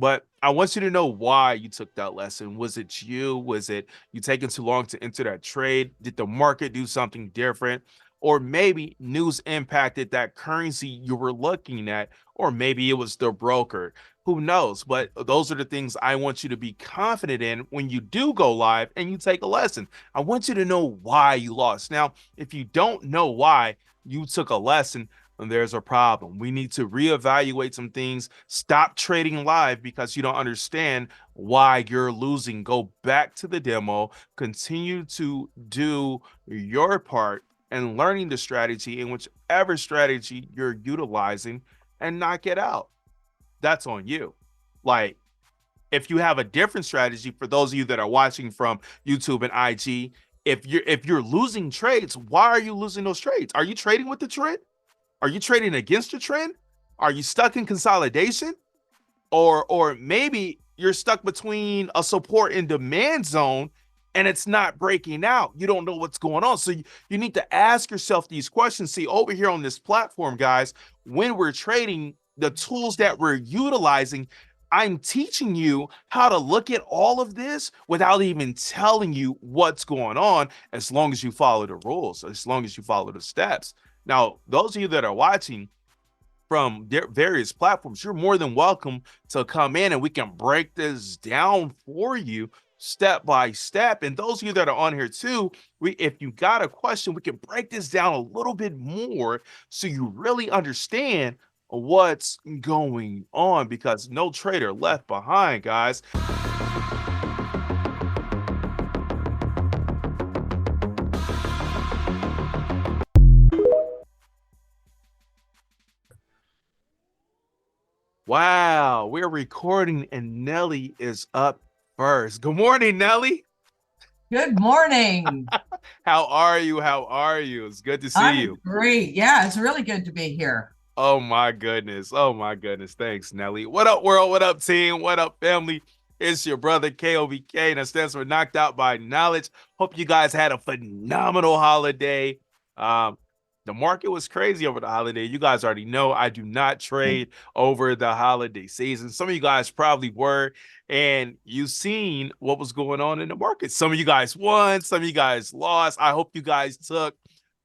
But I want you to know why you took that lesson. Was it you? Was it you taking too long to enter that trade? Did the market do something different? Or maybe news impacted that currency you were looking at, or maybe it was the broker. Who knows? But those are the things I want you to be confident in when you do go live and you take a lesson. I want you to know why you lost. Now, if you don't know why you took a lesson, then there's a problem. We need to reevaluate some things. Stop trading live because you don't understand why you're losing. Go back to the demo, continue to do your part and learning the strategy in whichever strategy you're utilizing and knock it out. That's on you. Like, if you have a different strategy, for those of you that are watching from YouTube and IG, if you're losing trades, why are you losing those trades? Are you trading with the trend? Are you trading against the trend? Are you stuck in consolidation? Or maybe you're stuck between a support and demand zone and it's not breaking out. You don't know what's going on. So you need to ask yourself these questions. See, over here on this platform, guys, when we're trading, the tools that we're utilizing, I'm teaching you how to look at all of this without even telling you what's going on, as long as you follow the rules, as long as you follow the steps. Now, those of you that are watching from various platforms, you're more than welcome to come in and we can break this down for you step by step. And those of you that are on here too, if you got a question, we can break this down a little bit more so you really understand what's going on, because no trader left behind, guys. Wow, we're recording and Nelly is up first. Good morning, Nelly. Good morning. How are you? How are you? It's good to see I'm you. great. Yeah, it's really good to be here. Oh my goodness. Oh my goodness. Thanks, Nelly. What up, world? What up, team? What up, family? It's your brother KOBK, and it stands for Knocked Out by Knowledge. Hope you guys had a phenomenal holiday. Um, the market was crazy over the holiday. You guys already know I do not trade over the holiday season. Some of you guys probably were, and you seen what was going on in the market. Some of you guys won, some of you guys lost. I hope you guys took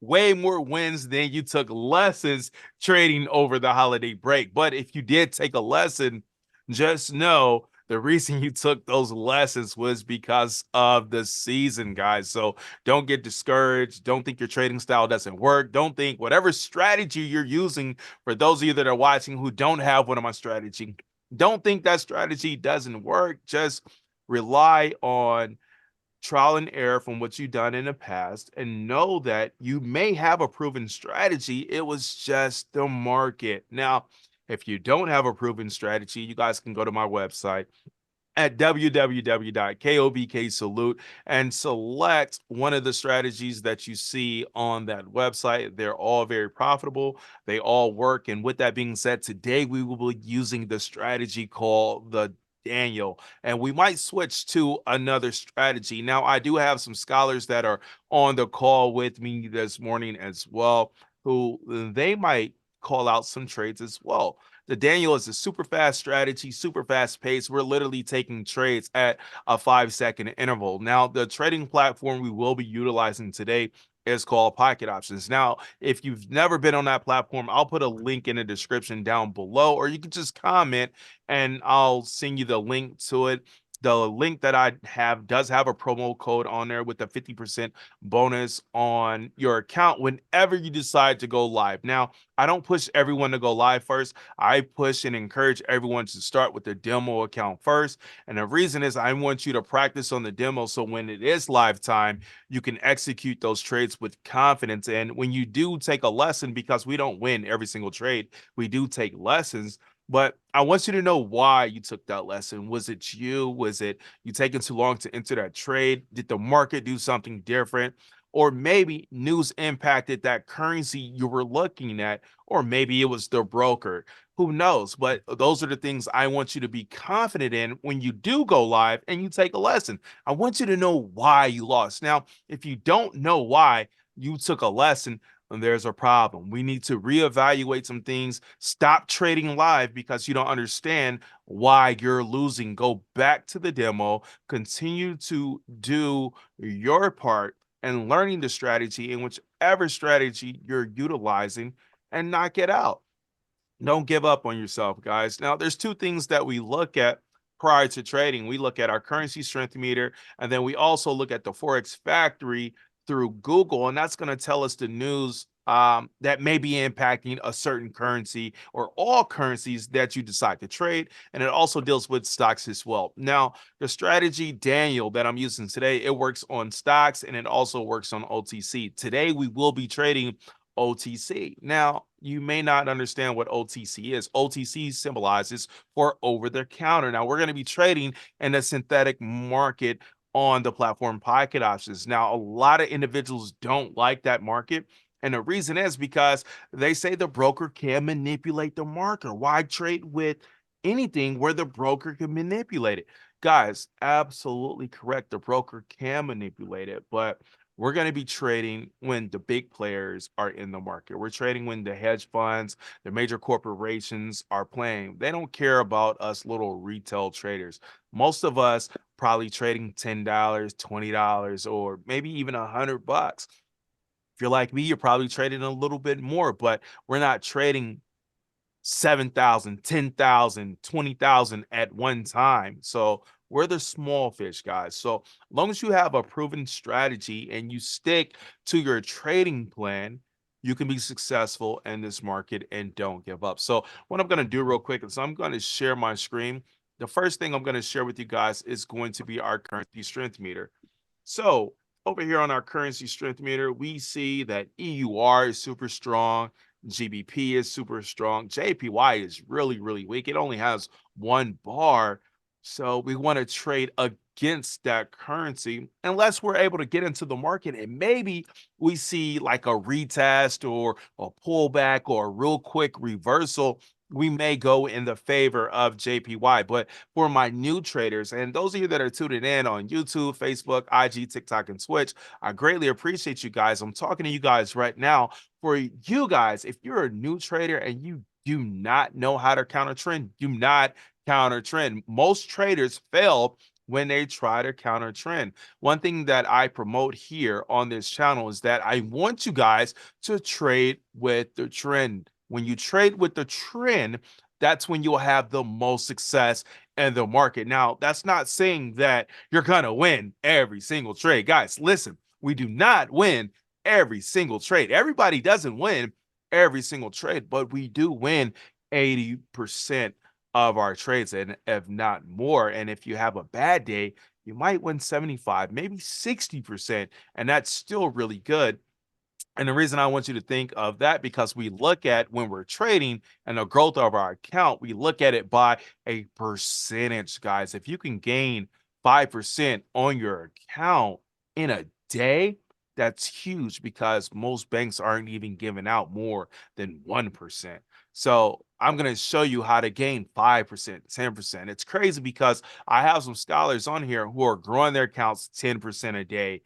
way more wins than you took lessons trading over the holiday break. But if you did take a lesson, just know the reason you took those lessons was because of the season, guys. So don't get discouraged. Don't think your trading style doesn't work. Don't think whatever strategy you're using, for those of you that are watching who don't have one of my strategy, don't think that strategy doesn't work. Just rely on trial and error from what you've done in the past and know that you may have a proven strategy. It was just the market. Now, if you don't have a proven strategy, you guys can go to my website at www.kobksalute and select one of the strategies that you see on that website. They're all very profitable. They all work. And with that being said, today we will be using the strategy called the Daniel, and we might switch to another strategy. Now, I do have some scholars that are on the call with me this morning as well, who they might call out some trades as well. The Daniel is a super fast strategy, super fast pace. We're literally taking trades at a 5-second interval. Now, the trading platform we will be utilizing today is called Pocket Options. Now, if you've never been on that platform, I'll put a link in the description down below, or you can just comment and I'll send you the link to it. The link that I have does have a promo code on there with a 50% bonus on your account whenever you decide to go live. Now, I don't push everyone to go live first. I push and encourage everyone to start with their demo account first. And the reason is I want you to practice on the demo so when it is live time, you can execute those trades with confidence. And when you do take a lesson, because we don't win every single trade, we do take lessons. But I want you to know why you took that lesson. Was it you? Was it you taking too long to enter that trade? Did the market do something different? Or maybe news impacted that currency you were looking at, or maybe it was the broker. Who knows? But those are the things I want you to be confident in when you do go live and you take a lesson. I want you to know why you lost. Now, if you don't know why you took a lesson, then there's a problem. We need to reevaluate some things. Stop trading live because you don't understand why you're losing. Go back to the demo, continue to do your part and learning the strategy in whichever strategy you're utilizing and knock it out. Don't give up on yourself, guys. Now, there's two things that we look at prior to trading. We look at our currency strength meter, and then we also look at the Forex Factory through Google, and that's going to tell us the news that may be impacting a certain currency or all currencies that you decide to trade. And it also deals with stocks as well. Now, the strategy, Daniel, that I'm using today, it works on stocks and it also works on OTC. Today, we will be trading OTC. Now, you may not understand what OTC is. OTC symbolizes for over the counter. Now, we're going to be trading in a synthetic market on the platform Pocket Options. Now, a lot of individuals don't like that market. And the reason is because they say the broker can manipulate the market. Why trade with anything where the broker can manipulate it? Guys, absolutely correct. The broker can manipulate it, but we're going to be trading when the big players are in the market. We're trading when the hedge funds, the major corporations are playing. They don't care about us little retail traders. Most of us probably trading $10, $20, or maybe even $100. If you're like me, you're probably trading a little bit more, but we're not trading 7,000, 10,000, 20,000 at one time. So we're the small fish, guys. So as long as you have a proven strategy and you stick to your trading plan, you can be successful in this market and don't give up. So what I'm going to do real quick is I'm going to share my screen. The first thing I'm going to share with you guys is going to be our currency strength meter. So over here on our currency strength meter, we see that EUR is super strong. GBP is super strong. JPY is really, really weak. It only has one bar. So we want to trade against that currency unless we're able to get into the market and maybe we see like a retest or a pullback or a real quick reversal. We may go in the favor of JPY. But for my new traders and those of you that are tuning in on YouTube, Facebook, IG, TikTok, and Twitch, I greatly appreciate you guys. I'm talking to you guys right now. For you guys, if you're a new trader and you do not know how to counter trend, do not counter trend. Most traders fail when they try to counter trend. One thing that I promote here on this channel is that I want you guys to trade with the trend. When you trade with the trend, that's when you'll have the most success in the market. Now, that's not saying that you're going to win every single trade. Guys, listen, we do not win every single trade. Everybody doesn't win every single trade, but we do win 80% of our trades, and if not more. And if you have a bad day, you might win 75, maybe 60%, and that's still really good. And the reason I want you to think of that, because we look at when we're trading and the growth of our account, we look at it by a percentage, guys. If you can gain 5% on your account in a day, that's huge because most banks aren't even giving out more than 1%. So I'm going to show you how to gain 5%, 10%. It's crazy because I have some scholars on here who are growing their accounts 10% a day.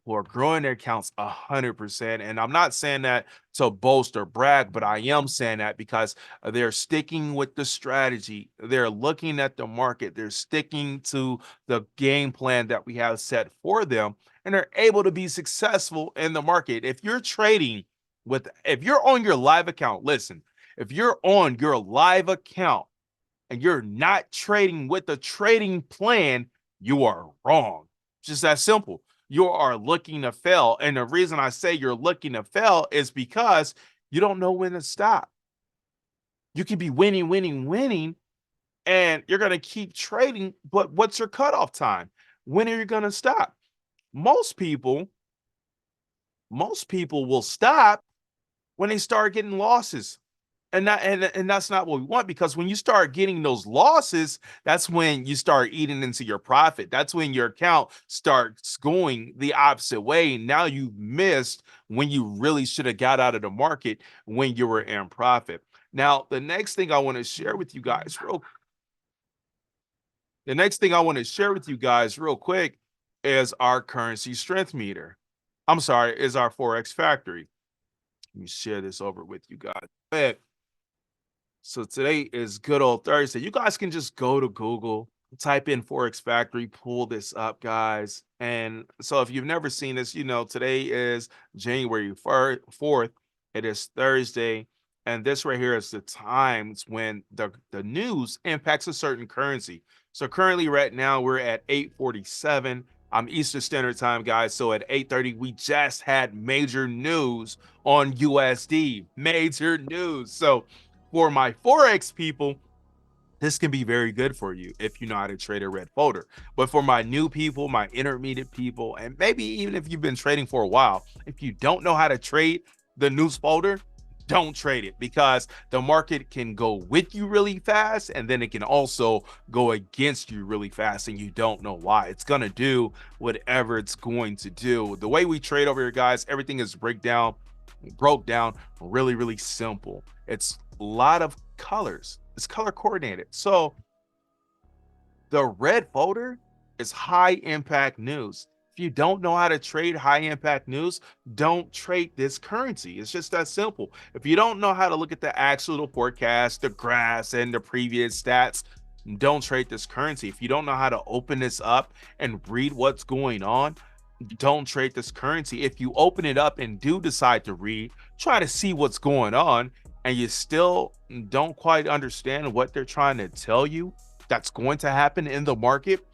Who are growing their accounts 100%. And I'm not saying that to boast or brag, but I am saying that because they're sticking with the strategy. They're looking at the market. They're sticking to the game plan that we have set for them, and they're able to be successful in the market. If you're trading if you're on your live account, listen, if you're on your live account and you're not trading with the trading plan, you are wrong. Just that simple. You are looking to fail. And the reason I say you're looking to fail is because you don't know when to stop. You can be winning, winning, winning, and you're going to keep trading. But what's your cutoff time? When are you going to stop? Most people, most people will stop when they start getting losses. And that's not what we want, because when you start getting those losses, that's when you start eating into your profit. That's when your account starts going the opposite way. Now you've missed when you really should have got out of the market when you were in profit. Now, the next thing I want to share with you guys real quick is our currency strength meter. I'm sorry, is our Forex Factory. Let me share this over with you guys. But so today is good old Thursday. You guys can just go to Google, type in Forex Factory, pull this up, guys. And so if you've never seen this, today is January 4th. It is Thursday. And this right here is the times when the news impacts a certain currency. So currently right now we're at 8:47. Eastern Standard Time, guys. So at 8:30, we just had major news on USD. Major news. So for my Forex people, this can be very good for you if you know how to trade a red folder. But for my new people, my intermediate people, and maybe even if you've been trading for a while, if you don't know how to trade the news folder, don't trade it, because the market can go with you really fast and then it can also go against you really fast and you don't know why. It's going to do whatever it's going to do. The way we trade over here, guys, everything is broke down really, really simple. It's a lot of colors. It's color coordinated. So the red folder is high impact news. If you don't know how to trade high impact news, don't trade this currency. It's just that simple. If you don't know how to look at the actual forecast, the graphs, and the previous stats, don't trade this currency. If you don't know how to open this up and read what's going on, don't trade this currency. If you open it up and do decide to read, try to see what's going on, and you still don't quite understand what they're trying to tell you that's going to happen in the market,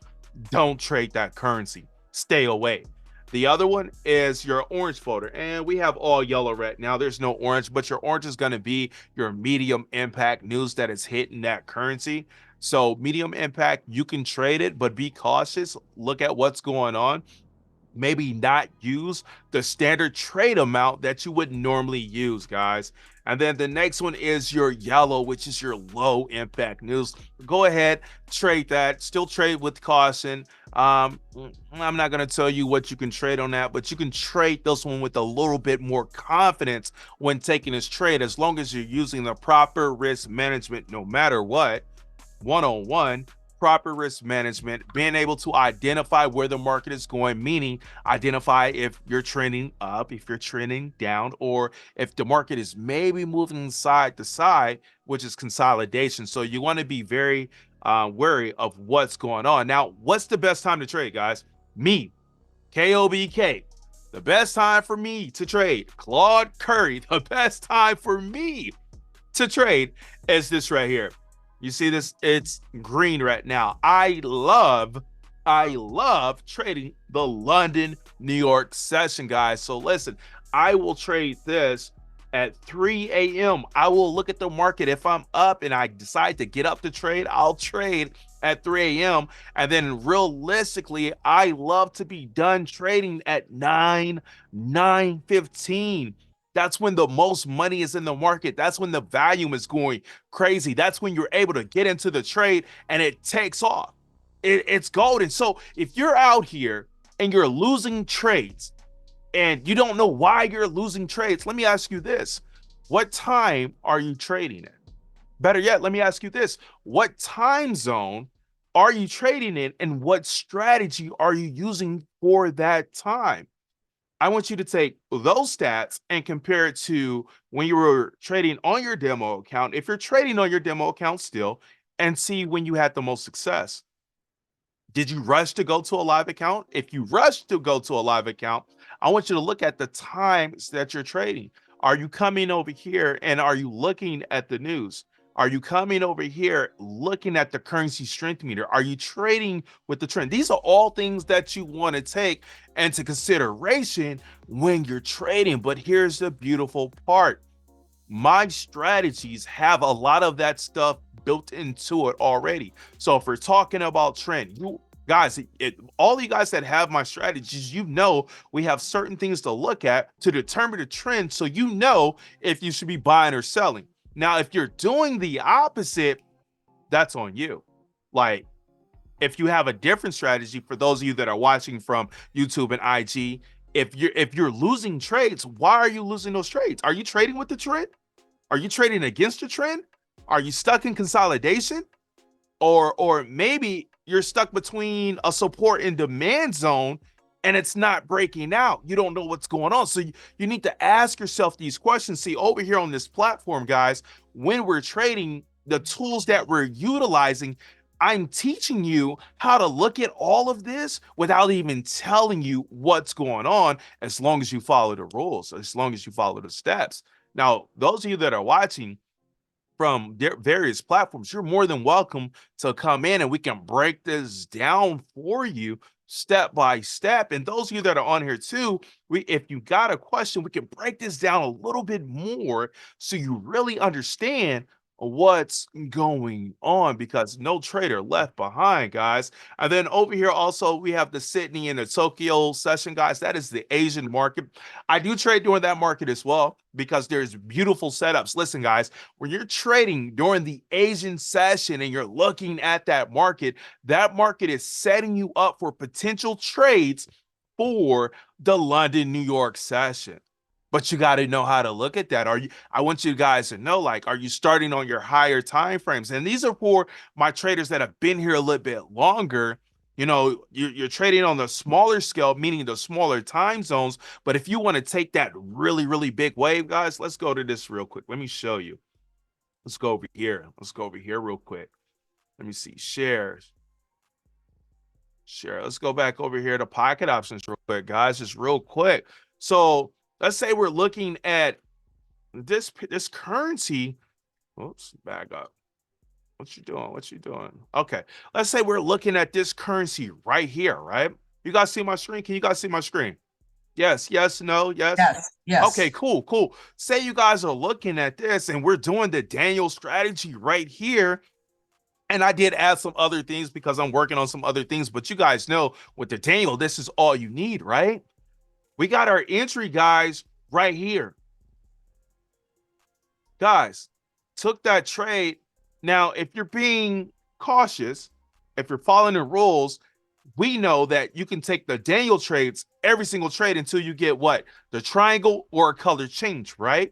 don't trade that currency. Stay away. The other one is your orange folder, and we have all yellow right now. There's no orange, but your orange is going to be your medium impact news that is hitting that currency. So medium impact, you can trade it, but be cautious. Look at what's going on. Maybe not use the standard trade amount that you would normally use, guys. And then the next one is your yellow, which is your low impact news. Go ahead, trade that. Still trade with caution. I'm not going to tell you what you can trade on that, but you can trade this one with a little bit more confidence when taking this trade, as long as you're using the proper risk management, no matter what. One-on-one, proper risk management, being able to identify where the market is going, meaning identify if you're trending up, if you're trending down, or if the market is maybe moving side to side, which is consolidation. So you want to be very wary of what's going on. Now, what's the best time to trade, guys? Me, KOBK. The best time for me to trade, Claude Curry. The best time for me to trade is this right here. You see this? It's green right now. I love trading the London, New York session, guys. So listen, I will trade this at 3 a.m. I will look at the market. If I'm up and I decide to get up to trade, I'll trade at 3 a.m. And then realistically, I love to be done trading at 9:15. That's when the most money is in the market. That's when the volume is going crazy. That's when you're able to get into the trade and it takes off. It's golden. So if you're out here and you're losing trades and you don't know why you're losing trades, let me ask you this. What time are you trading in? Better yet, let me ask you this. What time zone are you trading in, and what strategy are you using for that time? I want you to take those stats and compare it to when you were trading on your demo account, if you're trading on your demo account still, and see when you had the most success. Did you rush to go to a live account? If you rush to go to a live account, I want you to look at the times that you're trading. Are you coming over here and are you looking at the news? Are you coming over here looking at the currency strength meter? Are you trading with the trend? These are all things that you want to take into consideration when you're trading. But here's the beautiful part. My strategies have a lot of that stuff built into it already. So if we're talking about trend, you guys, all you guys that have my strategies, we have certain things to look at to determine the trend, so you know if you should be buying or selling. Now, if you're doing the opposite, that's on you. Like, if you have a different strategy, for those of you that are watching from YouTube and IG, if you're losing trades, why are you losing those trades? Are you trading with the trend? Are you trading against the trend? Are you stuck in consolidation? Or maybe you're stuck between a support and demand zone and it's not breaking out. You don't know what's going on. So you need to ask yourself these questions. See, over here on this platform, guys, when we're trading, the tools that we're utilizing, I'm teaching you how to look at all of this without even telling you what's going on, as long as you follow the rules, as long as you follow the steps. Now, those of you that are watching from various platforms, you're more than welcome to come in and we can break this down for you step by step. And those of you that are on here too, if you got a question, we can break this down a little bit more so you really understand what's going on, because no trader left behind, guys. And then over here also we have the Sydney and the Tokyo session, guys. That is the Asian market. I do trade during that market as well because there's beautiful setups. Listen, guys, when you're trading during the Asian session and you're looking at that market is setting you up for potential trades for the London, New York session. But you got to know how to look at that. I want you guys to know, like, are you starting on your higher time frames? And these are for my traders that have been here a little bit longer. You know, you're trading on the smaller scale, meaning the smaller time zones. But if you want to take that really, really big wave, guys, let's go to this real quick. Let me show you. Let's go over here. Let's go over here real quick. Let me see. Shares. Sure. Let's go back over here to pocket options real quick, guys, just real quick. So let's say we're looking at this currency. Oops, back up. What you doing? What you doing? Okay. Let's say we're looking at this currency right here, right? You guys see my screen? Can you guys see my screen? Yes, yes, no, yes. Yes, yes. Okay, cool, cool. Say you guys are looking at this and we're doing the Daniel strategy right here. And I did add some other things because I'm working on some other things, but you guys know with the Daniel, this is all you need, right? We got our entry, guys, right here. Guys, took that trade. Now, if you're being cautious, if you're following the rules, we know that you can take the Daniel trades, every single trade, until you get what? The triangle or a color change, right?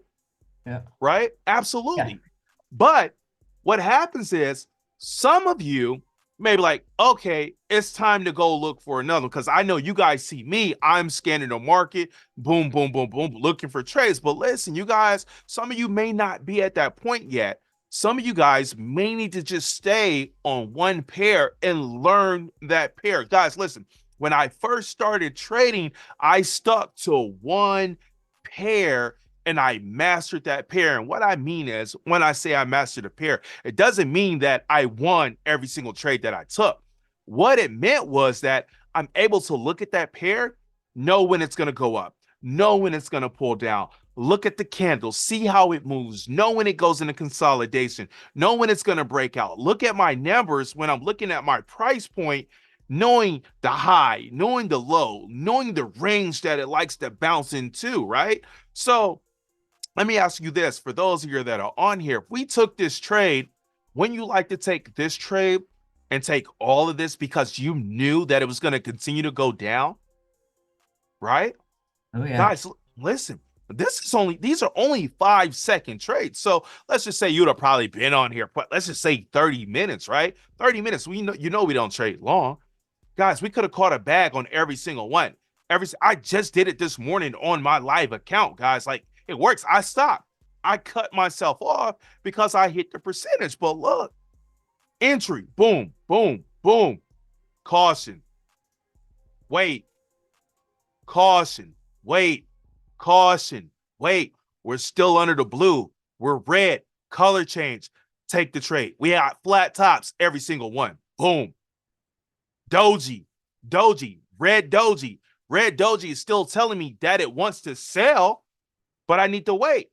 Yeah. Right? Absolutely. Yeah. But what happens is some of you may be like, okay, it's time to go look for another, because I know you guys see me. I'm scanning the market, boom, boom, boom, boom, looking for trades. But listen, you guys, some of you may not be at that point yet. Some of you guys may need to just stay on one pair and learn that pair. Guys, listen, when I first started trading, I stuck to one pair and I mastered that pair. And what I mean is, when I say I mastered a pair, it doesn't mean that I won every single trade that I took. What it meant was that I'm able to look at that pair, know when it's going to go up, know when it's going to pull down, look at the candle, see how it moves, know when it goes into consolidation, know when it's going to break out. Look at my numbers when I'm looking at my price point, knowing the high, knowing the low, knowing the range that it likes to bounce into, right? So let me ask you this, for those of you that are on here, if we took this trade, wouldn't you like to take this trade and take all of this because you knew that it was going to continue to go down? Right? Oh, yeah. Guys, listen, these are only 5-second trades. So let's just say you'd have probably been on here, but let's just say 30 minutes, right? 30 minutes. We know, we don't trade long. Guys, we could have caught a bag on every single one. I just did it this morning on my live account, guys. Like, it works. I stopped. I cut myself off because I hit the percentage. But look, entry, boom, boom, boom. Caution. Wait. Caution. Wait. Caution. Wait. We're still under the blue. We're red. Color change. Take the trade. We got flat tops, every single one. Boom. Doji. Red Doji. Red Doji is still telling me that it wants to sell, but I need to wait.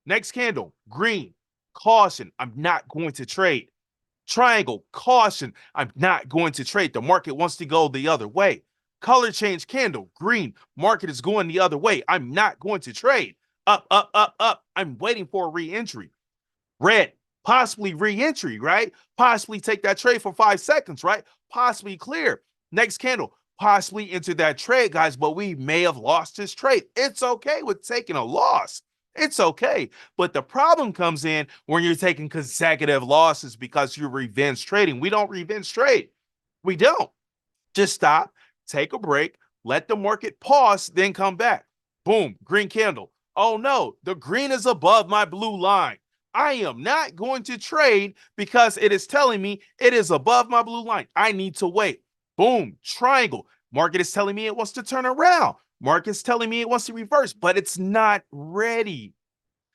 Next candle, green, caution, I'm not going to trade. Triangle, caution, I'm not going to trade. The market wants to go the other way. Color change candle, green, market is going the other way. I'm not going to trade. Up, up, up, up. I'm waiting for a re-entry. Red, possibly re-entry, right? Possibly take that trade for 5 seconds, right? Possibly clear. Next candle, possibly enter that trade, guys, but we may have lost this trade. It's okay with taking a loss. It's okay. But the problem comes in when you're taking consecutive losses because you're revenge trading. We don't revenge trade. We don't. Just stop, take a break, let the market pause, then come back. Boom, green candle. Oh no, the green is above my blue line. I am not going to trade because it is telling me it is above my blue line. I need to wait. Boom, triangle. Market is telling me it wants to turn around. Market's telling me it wants to reverse, but it's not ready.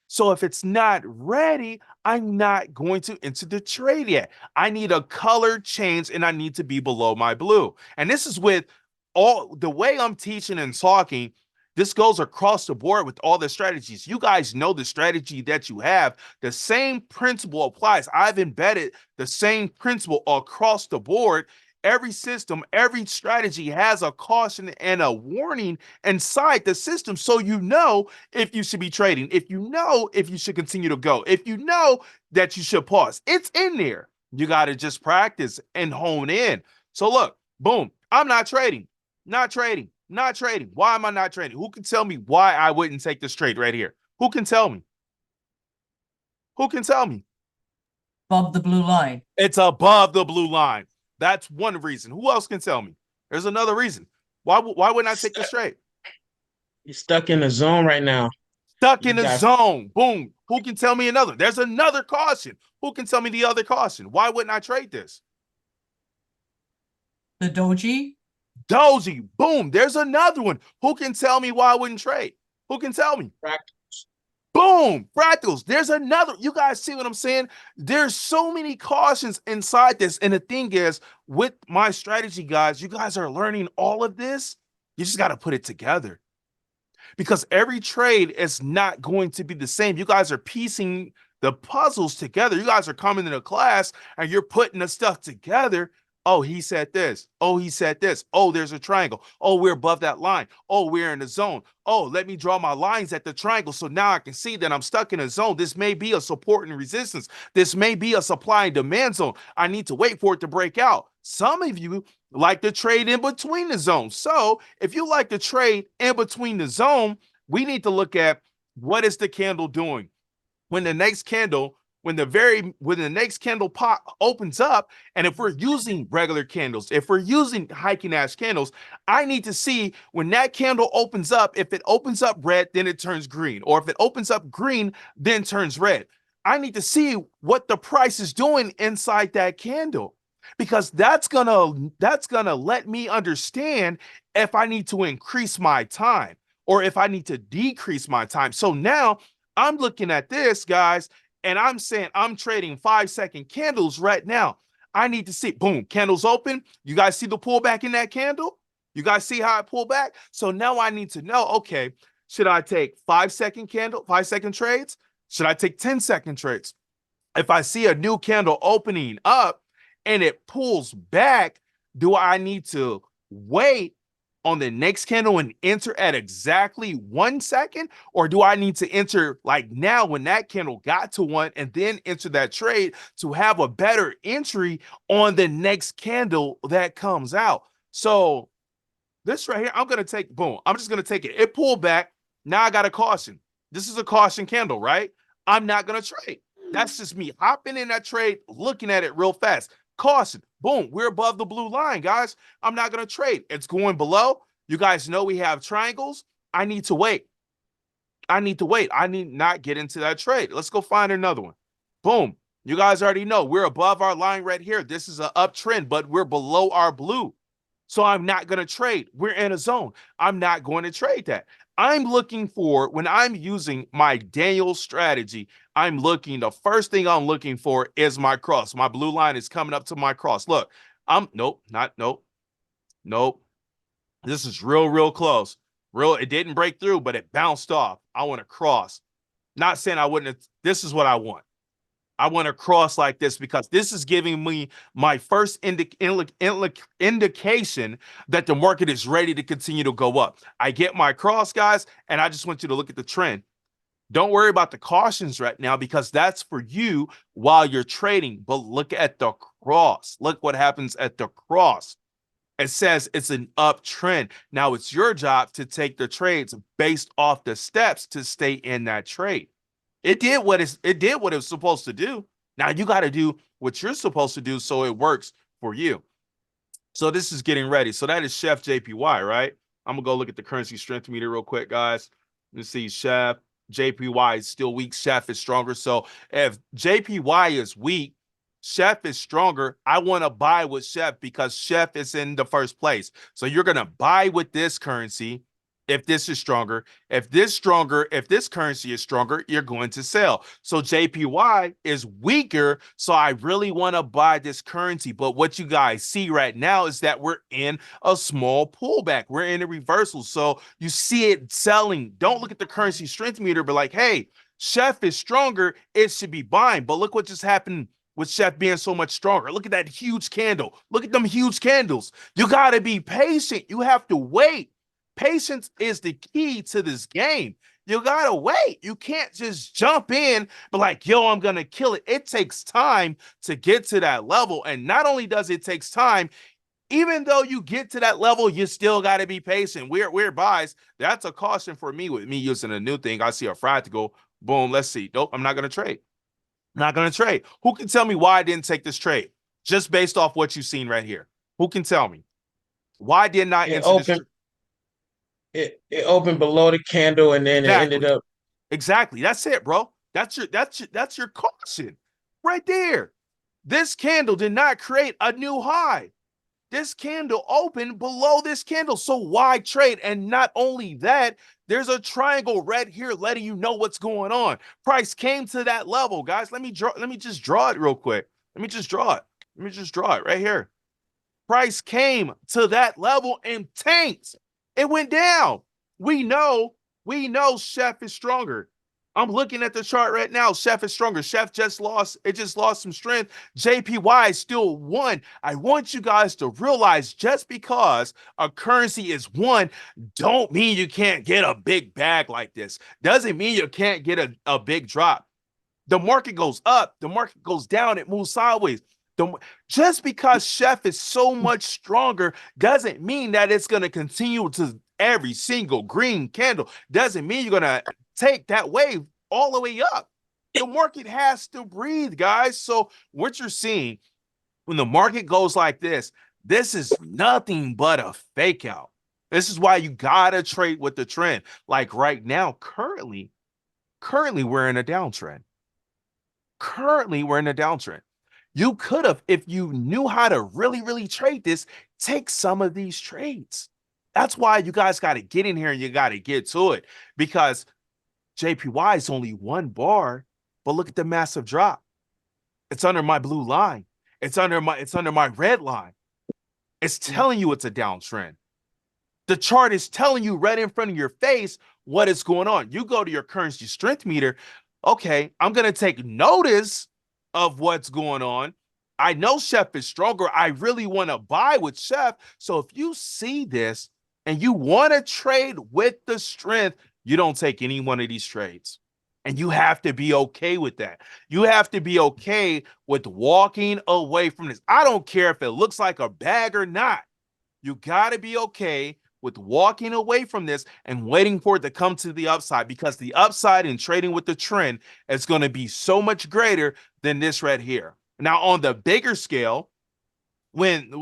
So if it's not ready, I'm not going to enter the trade yet. I need a color change and I need to be below my blue. And this is with all the way I'm teaching and talking. This goes across the board with all the strategies. You guys know the strategy that you have. The same principle applies. I've embedded the same principle across the board. Every system, every strategy has a caution and a warning inside the system. So you know if you should be trading, if you know if you should continue to go, if you know that you should pause. It's in there. You got to just practice and hone in. So look, boom, I'm not trading, not trading, not trading. Why am I not trading? Who can tell me why I wouldn't take this trade right here? Who can tell me? Who can tell me? Above the blue line. It's above the blue line. That's one reason. Who else can tell me? There's another reason. Why wouldn't I take this trade? You're stuck in the zone right now. Stuck in the zone. Boom. Who can tell me another? There's another caution. Who can tell me the other caution? Why wouldn't I trade this? The doji. Doji. Boom. There's another one. Who can tell me why I wouldn't trade? Who can tell me? Boom, fractals. There's another. You guys see what I'm saying? There's so many cautions inside this. And the thing is, with my strategy, guys, you guys are learning all of this. You just got to put it together because every trade is not going to be the same. You guys are piecing the puzzles together. You guys are coming into class and you're putting the stuff together. Oh, he said this. Oh, he said this. Oh, there's a triangle. Oh, we're above that line. Oh, we're in the zone. Oh, let me draw my lines at the triangle so now I can see that I'm stuck in a zone. This may be a support and resistance. This may be a supply and demand zone. I need to wait for it to break out. Some of you like to trade in between the zones. So if you like to trade in between the zone, we need to look at what is the candle doing. When the next candle when the next candle pop opens up, and if we're using regular candles, if we're using hiking ash candles, I need to see when that candle opens up, if it opens up red, then it turns green, or if it opens up green, then turns red. I need to see what the price is doing inside that candle, because that's gonna let me understand if I need to increase my time or if I need to decrease my time. So now I'm looking at this, guys, and I'm saying I'm trading 5-second candles right now. I need to see, boom, candles open. You guys see the pullback in that candle? You guys see how I pull back? So now I need to know, okay, should I take 5-second candle, 5-second trades? Should I take 10-second trades? If I see a new candle opening up and it pulls back, do I need to wait on the next candle and enter at exactly 1 second? Or do I need to enter like now when that candle got to 1 and then enter that trade to have a better entry on the next candle that comes out? So this right here, I'm going to take, boom, I'm just going to take it. It pulled back. Now I got a caution. This is a caution candle, right? I'm not going to trade. That's just me hopping in that trade, looking at it real fast. Caution. Boom. We're above the blue line, guys. I'm not going to trade. It's going below. You guys know we have triangles. I need to wait. I need to wait. I need not get into that trade. Let's go find another one. Boom. You guys already know we're above our line right here. This is an uptrend, but we're below our blue. So I'm not going to trade. We're in a zone. I'm not going to trade that. I'm looking for, when I'm using my Daniel strategy, the first thing I'm looking for is my cross. My blue line is coming up to my cross. Look, nope. This is real close. It didn't break through, but it bounced off. I want to cross. Not saying I wouldn't. This is what I want. I want to cross like this because this is giving me my first indication that the market is ready to continue to go up. I get my cross, guys, and I just want you to look at the trend. Don't worry about the cautions right now because that's for you while you're trading. But look at the cross. Look what happens at the cross. It says it's an uptrend. Now it's your job to take the trades based off the steps to stay in that trade. It did what it was supposed to do. Now you got to do what you're supposed to do so it works for you. So this is getting ready. So that is Chef JPY, right? I'm gonna go look at the currency strength meter real quick, guys. Let's see, Chef JPY is still weak. Chef is stronger. So if JPY is weak, Chef is stronger. I want to buy with Chef because Chef is in the first place. So you're gonna buy with this currency if this is stronger. If this currency is stronger, you're going to sell. So JPY is weaker, so I really want to buy this currency. But what you guys see right now is that we're in a small pullback. We're in a reversal. So you see it selling. Don't look at the currency strength meter, but like, hey, Chef is stronger, it should be buying. But look what just happened with Chef being so much stronger. Look at that huge candle. Look at them huge candles. You got to be patient. You have to wait. Patience is the key to this game. You gotta wait. You can't just jump in, but like, yo, I'm gonna kill it. It takes time to get to that level. And not only does it takes time, even though you get to that level, you still gotta be patient. Weird buys. That's a caution for me with me using a new thing. I see a fry to go, boom, let's see. Nope, I'm not gonna trade. Not gonna trade. Who can tell me why I didn't take this trade? Just based off what you've seen right here. Who can tell me? Why didn't I enter this trade? It opened below the candle and then it ended up. Exactly. That's it, bro. That's your caution right there. This candle did not create a new high. This candle opened below this candle. So why trade? And not only that, there's a triangle right here letting you know what's going on. Price came to that level, guys. Let me just draw it real quick. Let me just draw it right here. Price came to that level and tanked. It went down. We know Chef is stronger. I'm looking at the chart right now. Chef is stronger. Chef just lost some strength. JPY still won. I want you guys to realize just because a currency is one, don't mean you can't get a big bag like this. Doesn't mean you can't get a big drop. The market goes up, the market goes down, it moves sideways. Just because Chef is so much stronger doesn't mean that it's going to continue to every single green candle. Doesn't mean you're going to take that wave all the way up. The market has to breathe, guys. So what you're seeing when the market goes like this is nothing but a fake out. This is why you got to trade with the trend. Like right now, currently we're in a downtrend. You could have, if you knew how to really trade this, take some of these trades. That's why you guys got to get in here and you got to get to it, because JPY is only one bar, but look at the massive drop. It's under my blue line. It's under my red line. It's telling you it's a downtrend. The chart is telling you right in front of your face what is going on. You go to your currency strength meter. Okay, I'm going to take notice of what's going on. I know Chef is stronger. I really want to buy with Chef. So if you see this and you want to trade with the strength, you don't take any one of these trades. And you have to be okay with that. You have to be okay with walking away from this. I don't care if it looks like a bag or not. You got to be okay with walking away from this and waiting for it to come to the upside, because the upside in trading with the trend is going to be so much greater than this right here. Now, on the bigger scale, when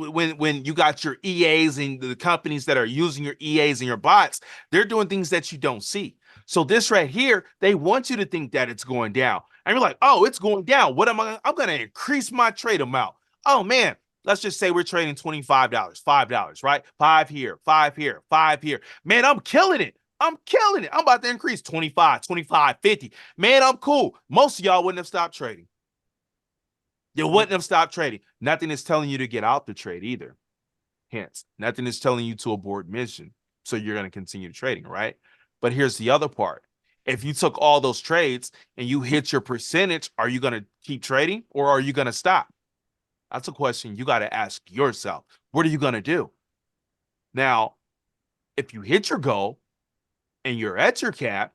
you got your EAs and the companies that are using your EAs and your bots, they're doing things that you don't see. So this right here, they want you to think that it's going down. And you're like, oh, it's going down. What am I? I'm going to increase my trade amount. Oh, man. Let's just say we're trading $25, $5, right? 5 here, 5 here, 5 here. Man, I'm killing it. I'm about to increase 25, 25, 50. Man, I'm cool. Most of y'all wouldn't have stopped trading. You wouldn't have stopped trading. Nothing is telling you to get out the trade either. Hence, nothing is telling you to abort mission. So you're going to continue trading, right? But here's the other part. If you took all those trades and you hit your percentage, are you going to keep trading or are you going to stop? That's a question you got to ask yourself. What are you going to do? Now, if you hit your goal and you're at your cap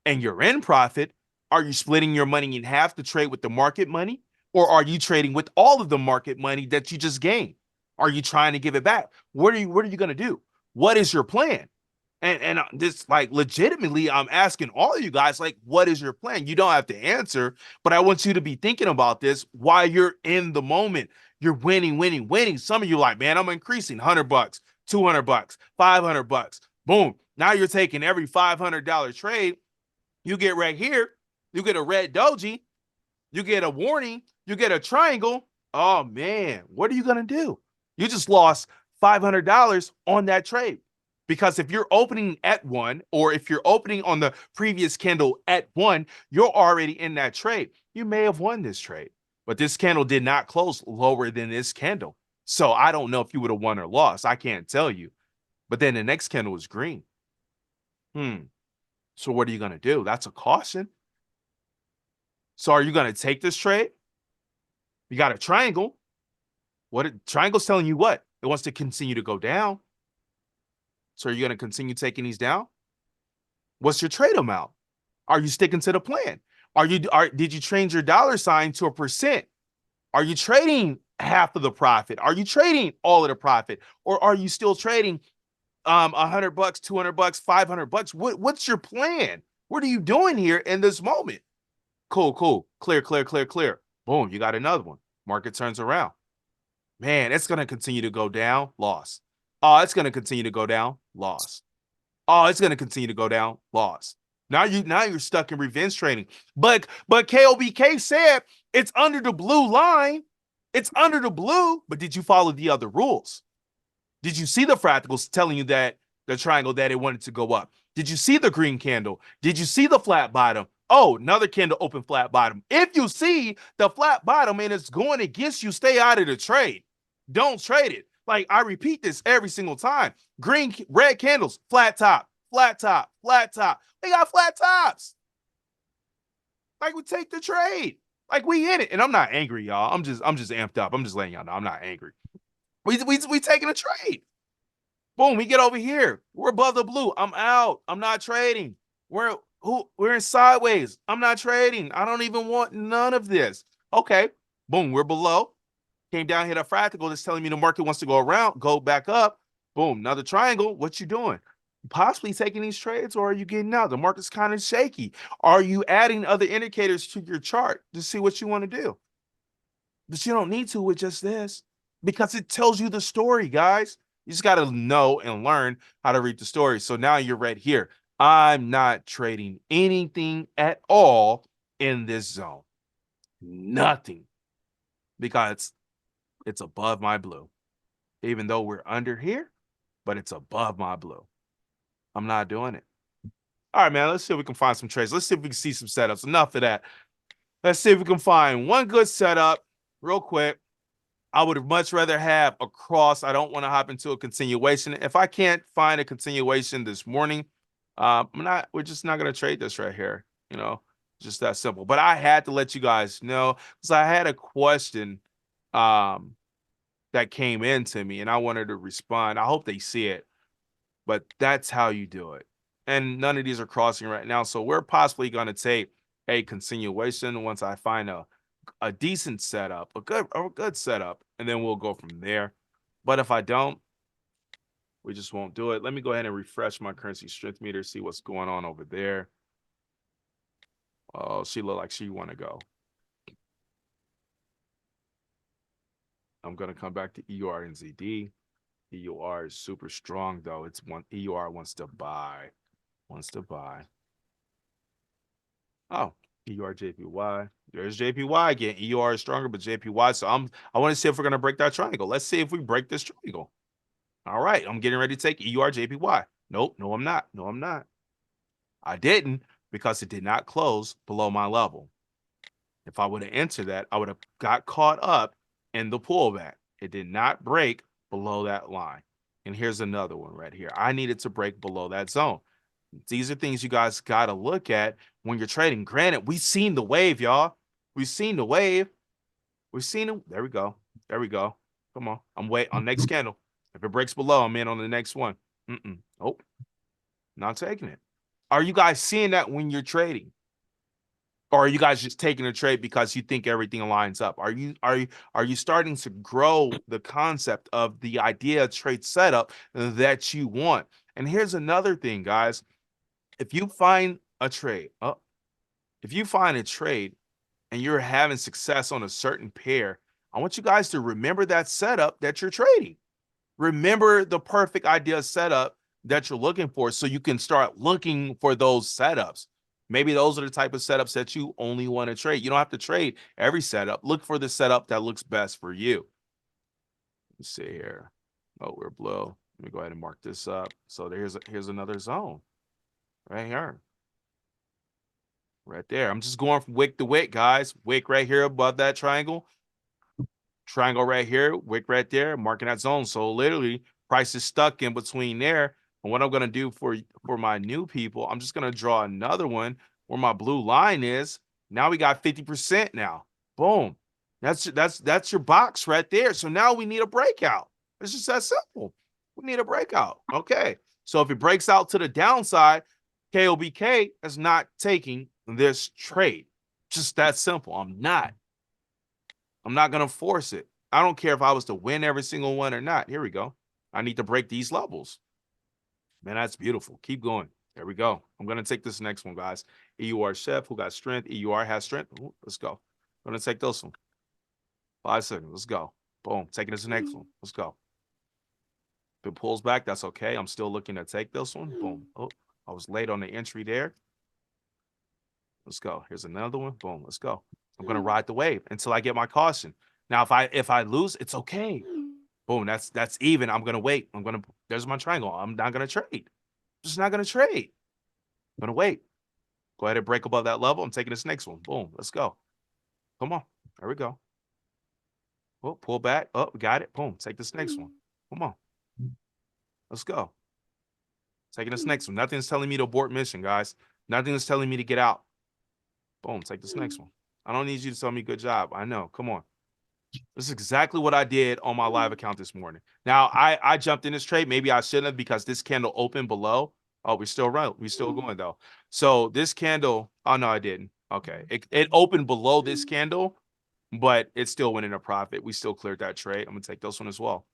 and you're in profit, are you splitting your money in half to trade with the market money? Or are you trading with all of the market money that you just gained? Are you trying to give it back? What are you going to do? What is your plan? And this, like, legitimately, I'm asking all of you guys, like, what is your plan? You don't have to answer, but I want you to be thinking about this while you're in the moment. You're winning, winning, winning. Some of you like, man, I'm increasing $100, $200, $500. Boom. Now you're taking every $500 trade. You get right here. You get a red doji. You get a warning. You get a triangle. Oh, man, what are you going to do? You just lost $500 on that trade. Because if you're opening at 1, or if you're opening on the previous candle at 1, you're already in that trade. You may have won this trade, but this candle did not close lower than this candle. So I don't know if you would have won or lost. I can't tell you. But then the next candle was green. So what are you going to do? That's a caution. So are you going to take this trade? You got a triangle. Triangle's telling you what? It wants to continue to go down. So are you going to continue taking these down? What's your trade amount? Are you sticking to the plan? Did you change your dollar sign to a percent? Are you trading half of the profit? Are you trading all of the profit? Or are you still trading $100, $200, $500? What's your plan? What are you doing here in this moment? Cool. Clear. Boom, you got another one. Market turns around. Man, it's going to continue to go down. Loss. Oh, it's going to continue to go down. Loss. Oh, it's going to continue to go down. Loss. Now you're stuck in revenge trading. But KOBK said it's under the blue line. It's under the blue. But did you follow the other rules? Did you see the fractals telling you that the triangle that it wanted to go up? Did you see the green candle? Did you see the flat bottom? Oh, another candle open flat bottom. If you see the flat bottom and it's going against you, stay out of the trade. Don't trade it. Like, I repeat this every single time. Red candles, flat top, flat top, flat top. They got flat tops. Like, we take the trade. Like, we in it. And I'm not angry, y'all. I'm just amped up. I'm just letting y'all know I'm not angry. We taking a trade. Boom, we get over here. We're above the blue. I'm out. I'm not trading. We're in sideways. I'm not trading. I don't even want none of this. Okay. Boom, we're below. Came down here, a fractal that's telling me the market wants to go back up. Boom, another triangle. What you doing? Possibly taking these trades, or are you getting out? The market's kind of shaky. Are you adding other indicators to your chart to see what you want to do? But you don't need to with just this, because it tells you the story, guys. You just got to know and learn how to read the story. So now you're right here. I'm not trading anything at all in this zone. Nothing. Because it's above my blue. Even though we're under here, but it's above my blue. I'm not doing it. All right, man, let's see if we can find some trades. Let's see if we can see some setups. Enough of that. Let's see if we can find one good setup real quick. I would much rather have a cross. I don't want to hop into a continuation. If I can't find a continuation this morning, we're just not going to trade this right here. You know, just that simple. But I had to let you guys know, because I had a question that came into me and I wanted to respond. I hope they see it, but that's how you do it. And none of these are crossing right now. So we're possibly going to take a continuation once I find a decent setup, a good setup, and then we'll go from there. But if I don't, we just won't do it. Let me go ahead and refresh my currency strength meter, see what's going on over there. Oh, she looked like she want to go. I'm going to come back to EUR and ZD. EUR is super strong, though. EUR wants to buy. Oh, EUR JPY. There's JPY again. EUR is stronger, but JPY. So I want to see if we're going to break that triangle. Let's see if we break this triangle. All right, I'm getting ready to take EUR JPY. Nope, no, I'm not. No, I'm not. I didn't, because it did not close below my level. If I would have entered that, I would have got caught up in the pullback. It did not break below that line. And here's another one right here. I needed to break below that zone. These are things you guys got to look at when you're trading. Granted, we've seen the wave, y'all. We've seen the wave. We've seen it. There we go. There we go. Come on. I'm waiting on next candle. If it breaks below, I'm in on the next one. Oh, not taking it. Are you guys seeing that when you're trading? Or are you guys just taking a trade because you think everything lines up? Are you starting to grow the concept of the idea trade setup that you want? And here's another thing, guys. If you find a trade, and you're having success on a certain pair, I want you guys to remember that setup that you're trading. Remember the perfect idea setup that you're looking for so you can start looking for those setups. Maybe those are the type of setups that you only want to trade. You don't have to trade every setup. Look for the setup that looks best for you. Let's see here. Oh, we're blue. Let me go ahead and mark this up. So here's another zone right here. Right there. I'm just going from wick to wick, guys. Wick right here above that triangle. Triangle right here, wick right there, marking that zone. So literally, price is stuck in between there. And what I'm going to do for my new people, I'm just going to draw another one where my blue line is. Now we got 50% now. Boom. That's your box right there. So now we need a breakout. It's just that simple. We need a breakout. Okay. So if it breaks out to the downside, KOBK is not taking this trade. Just that simple. I'm not going to force it. I don't care if I was to win every single one or not. Here we go. I need to break these levels. Man, that's beautiful. Keep going. There we go. I'm going to take this next one, guys. EUR Chef, who got strength? EUR has strength. Ooh, let's go. I'm going to take this one. 5 seconds. Let's go. Boom. Taking this next one. Let's go. If it pulls back, that's okay. I'm still looking to take this one. Boom. Oh, I was late on the entry there. Let's go. Here's another one. Boom. Let's go. I'm going to ride the wave until I get my caution. Now, if I lose, it's okay. Boom. That's even. I'm going to wait. There's my triangle. I'm not going to trade. Just not going to trade. I'm going to wait. Go ahead and break above that level. I'm taking this next one. Boom. Let's go. Come on. There we go. Oh, pull back. Oh, we got it. Boom. Take this next one. Come on. Let's go. Taking this next one. Nothing's telling me to abort mission, guys. Nothing is telling me to get out. Boom. Take this next one. I don't need you to tell me good job. I know. Come on. This is exactly what I did on my live account this morning. Now, I jumped in this trade. Maybe I shouldn't have because this candle opened below. Oh, we're still right. We're still going, though. So this candle, oh, no, I didn't. Okay. It opened below this candle, but it still went in a profit. We still cleared that trade. I'm going to take this one as well.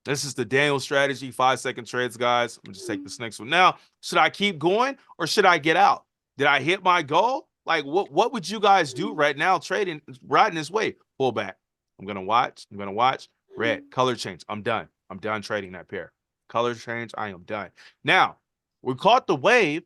This is the Daniel strategy, 5-second trades, guys. I'm going to just take this next one. Now, should I keep going or should I get out? Did I hit my goal? Like, what would you guys do right now trading, riding this wave? Pull back. I'm going to watch. I'm going to watch. Red. Color change. I'm done. I'm done trading that pair. Color change. I am done. Now, we caught the wave.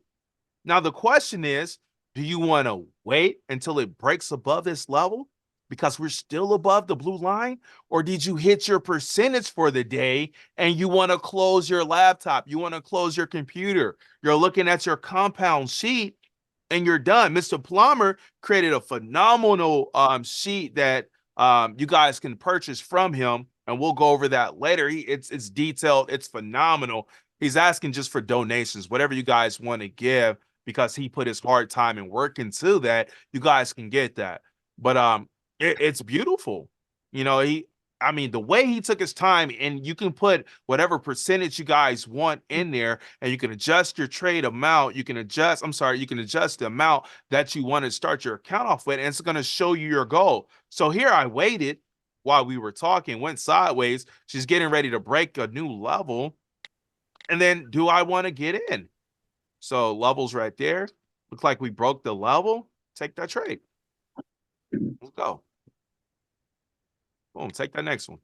Now, the question is, do you want to wait until it breaks above this level because we're still above the blue line? Or did you hit your percentage for the day and you want to close your laptop? You want to close your computer. You're looking at your compound sheet and you're done. Mr. Plummer created a phenomenal sheet that you guys can purchase from him, and we'll go over that later. It's detailed. It's phenomenal. He's asking just for donations, whatever you guys want to give, because he put his hard time and work into that. You guys can get that. But it's beautiful. You know, I mean, the way he took his time, and you can put whatever percentage you guys want in there, and you can adjust your trade amount. You can adjust the amount that you want to start your account off with, and it's going to show you your goal. So here I waited while we were talking, went sideways. She's getting ready to break a new level. And then do I want to get in? So levels right there. Look like we broke the level. Take that trade. Let's go. Boom, take that next one.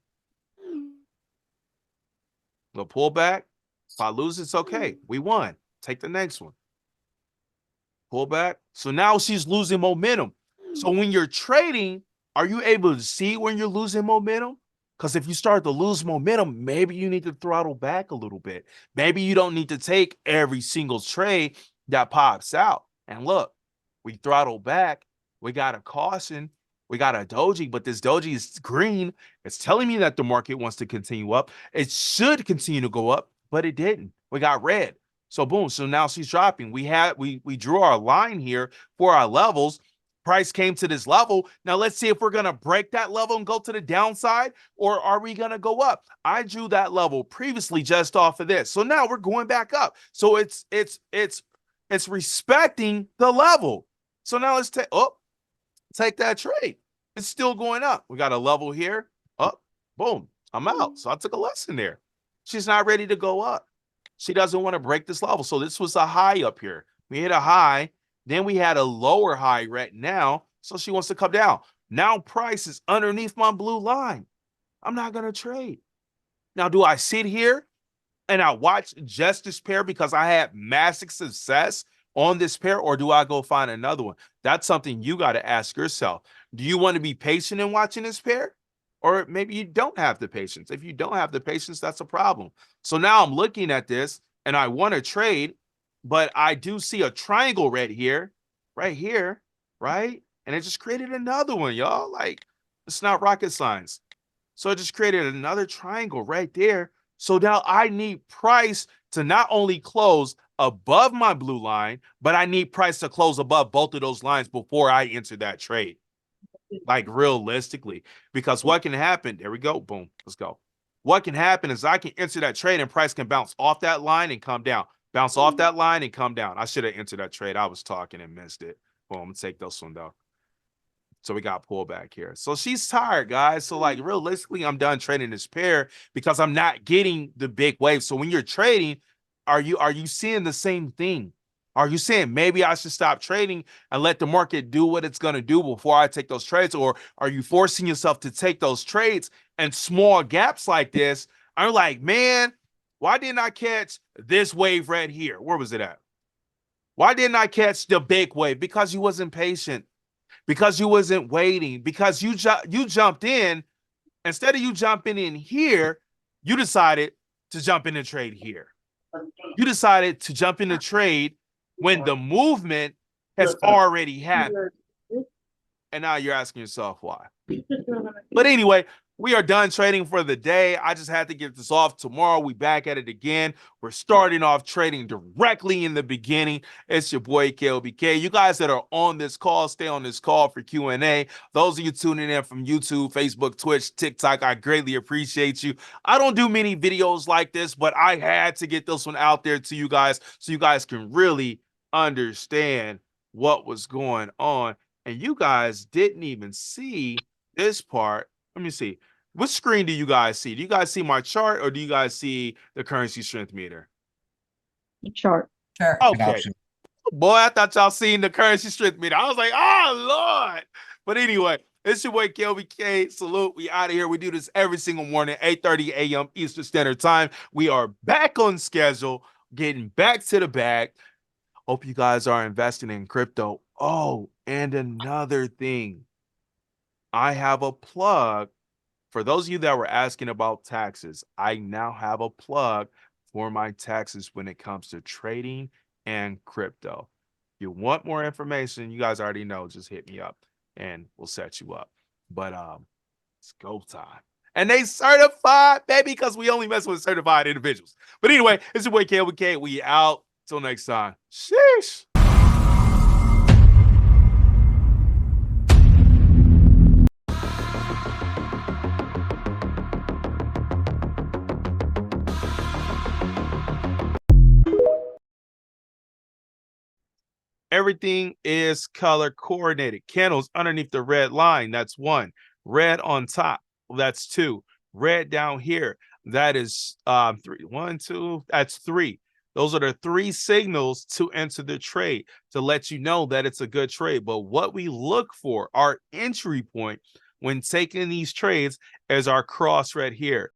The pullback. If I lose, it's okay. We won. Take the next one. Pull back. So now she's losing momentum. So when you're trading, are you able to see when you're losing momentum? Because if you start to lose momentum, maybe you need to throttle back a little bit. Maybe you don't need to take every single trade that pops out. And look, we throttle back. We got a caution. We got a doji, but this doji is green. It's telling me that the market wants to continue up. It should continue to go up, but it didn't. We got red. So boom. So now she's dropping. We drew our line here for our levels. Price came to this level. Now let's see if we're going to break that level and go to the downside, or are we going to go up? I drew that level previously just off of this. So now we're going back up. So it's respecting the level. So now let's take that trade. It's still going up. We got a level here. Up. Boom. I'm out. So I took a lesson there. She's not ready to go up. She doesn't want to break this level. So this was a high up here. We hit a high. Then we had a lower high right now. So she wants to come down. Now price is underneath my blue line. I'm not going to trade. Now, do I sit here and I watch just this pair because I had massive success on this pair, or do I go find another one? That's something you got to ask yourself. Do you want to be patient in watching this pair? Or maybe you don't have the patience. If you don't have the patience, that's a problem. So now I'm looking at this and I want to trade, but I do see a triangle right here, right? And it just created another one, y'all. Like, it's not rocket science. So it just created another triangle right there. So now I need price to not only close above my blue line, but I need price to close above both of those lines before I enter that trade. Like realistically, because what can happen? There we go. Boom. Let's go. What can happen is I can enter that trade and price can bounce off that line and come down. Bounce off that line and come down. I should have entered that trade. I was talking and missed it. Boom. I'm gonna take this one though. So we got pullback here. So she's tired, guys. So like realistically, I'm done trading this pair because I'm not getting the big wave. So when you're trading, are you seeing the same thing? Are you saying maybe I should stop trading and let the market do what it's going to do before I take those trades? Or are you forcing yourself to take those trades and small gaps like this? I'm like, man, why didn't I catch this wave right here? Where was it at? Why didn't I catch the big wave? Because you wasn't patient, because you wasn't waiting, because you jumped in. Instead of you jumping in here, you decided to jump in and trade here. You decided to jump in the trade when the movement has already happened. And now you're asking yourself why. But anyway, we are done trading for the day. I just had to get this off. Tomorrow, we back at it again. We're starting off trading directly in the beginning. It's your boy, KLBK. You guys that are on this call, stay on this call for Q&A. Those of you tuning in from YouTube, Facebook, Twitch, TikTok, I greatly appreciate you. I don't do many videos like this, but I had to get this one out there to you guys so you guys can really understand what was going on. And you guys didn't even see this part. Let me see. What screen do you guys see? Do you guys see my chart or do you guys see the currency strength meter? Chart. Sure. Okay. Boy, I thought y'all seen the currency strength meter. I was like, oh, Lord. But anyway, it's your boy, KLBK. Salute. We out of here. We do this every single morning, 8:30 a.m. Eastern Standard Time. We are back on schedule, getting back to the bag. Hope you guys are investing in crypto. Oh, and another thing. I have a plug. For those of you that were asking about taxes, I now have a plug for my taxes when it comes to trading and crypto. If you want more information, you guys already know, just hit me up and we'll set you up. But it's go time. And they certified, baby, because we only mess with certified individuals. But anyway, it's your boy KLBK. We out. Till next time. Sheesh. Everything is color coordinated. Candles underneath the red line. That's 1. Red on top. That's 2. Red down here. That is 3. 1, 2. That's 3. Those are the 3 signals to enter the trade to let you know that it's a good trade. But what we look for, our entry point when taking these trades, is our cross right here.